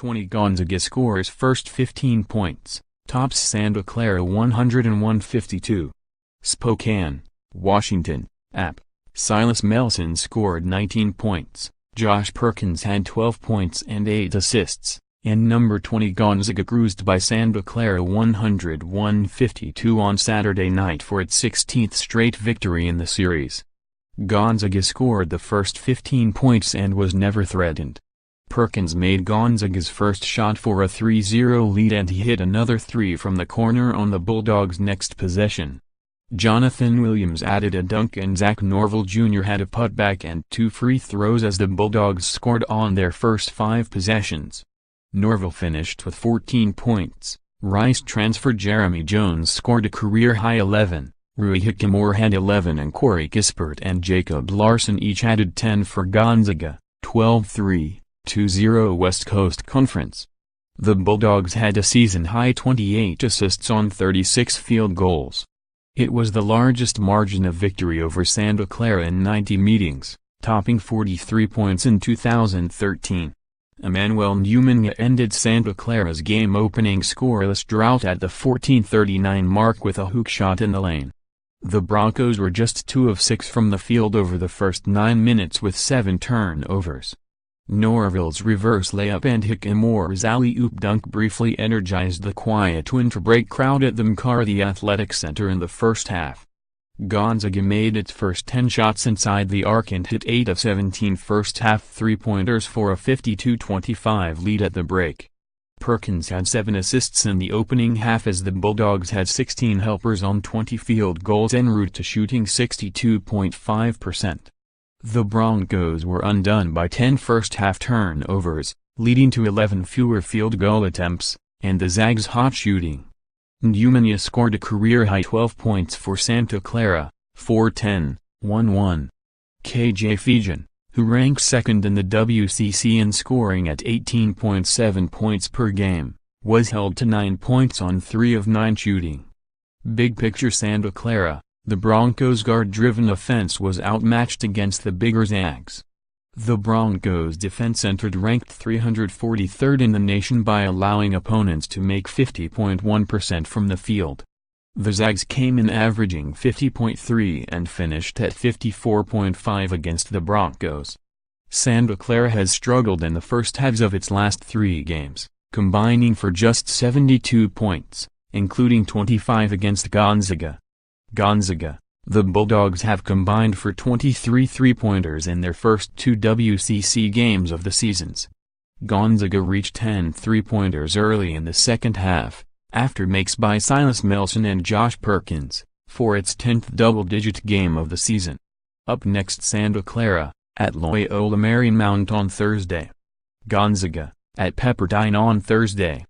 20 Gonzaga scores first 15 points, tops Santa Clara 101-52. Spokane, Washington, App. Silas Melson scored 19 points, Josh Perkins had 12 points and 8 assists, and number 20 Gonzaga cruised by Santa Clara 101-52 on Saturday night for its 16th straight victory in the series. Gonzaga scored the first 15 points and was never threatened. Perkins made Gonzaga's first shot for a 3-0 lead and he hit another three from the corner on the Bulldogs' next possession. Johnathan Williams added a dunk and Zach Norvell Jr. had a putback and 2 free throws as the Bulldogs scored on their first 5 possessions. Norvell finished with 14 points, Rice transfer Jeremy Jones scored a career-high 11, Rui Hachimura had 11 and Kispert and Jacob Larsen each added 10 for Gonzaga, 12-3, 2-0 West Coast Conference. The Bulldogs had a season-high 28 assists on 36 field goals. It was the largest margin of victory over Santa Clara in 90 meetings, topping 43 points in 2013. Emmanuel Newman ended Santa Clara's game-opening scoreless drought at the 14:39 mark with a hook shot in the lane. The Broncos were just 2 of 6 from the field over the first 9 minutes with 7 turnovers. Norvell's reverse layup and Hachimura's alley-oop dunk briefly energized the quiet winter-break crowd at the McCarthy Athletic Center in the first half. Gonzaga made its first 10 shots inside the arc and hit 8 of 17 first-half three-pointers for a 52-25 lead at the break. Perkins had 7 assists in the opening half as the Bulldogs had 16 helpers on 20 field goals en route to shooting 62.5%. The Broncos were undone by 10 first-half turnovers, leading to 11 fewer field goal attempts, and the Zags' hot shooting. Newman scored a career-high 12 points for Santa Clara, 4-10, 1-1. KJ Fejan, who ranks second in the WCC in scoring at 18.7 points per game, was held to 9 points on 3 of 9 shooting. Big picture Santa Clara, the Broncos' guard-driven offense was outmatched against the bigger Zags. The Broncos' defense entered ranked 343rd in the nation by allowing opponents to make 50.1% from the field. The Zags came in averaging 50.3 and finished at 54.5 against the Broncos. Santa Clara has struggled in the first halves of its last 3 games, combining for just 72 points, including 25 against Gonzaga. The Bulldogs have combined for 23 three-pointers in their first 2 WCC games of the seasons. Gonzaga reached 10 three-pointers early in the second half, after makes by Silas Melson and Josh Perkins, for its 10th double-digit game of the season. Up next Santa Clara, at Loyola Marymount on Thursday. Gonzaga, at Pepperdine on Thursday.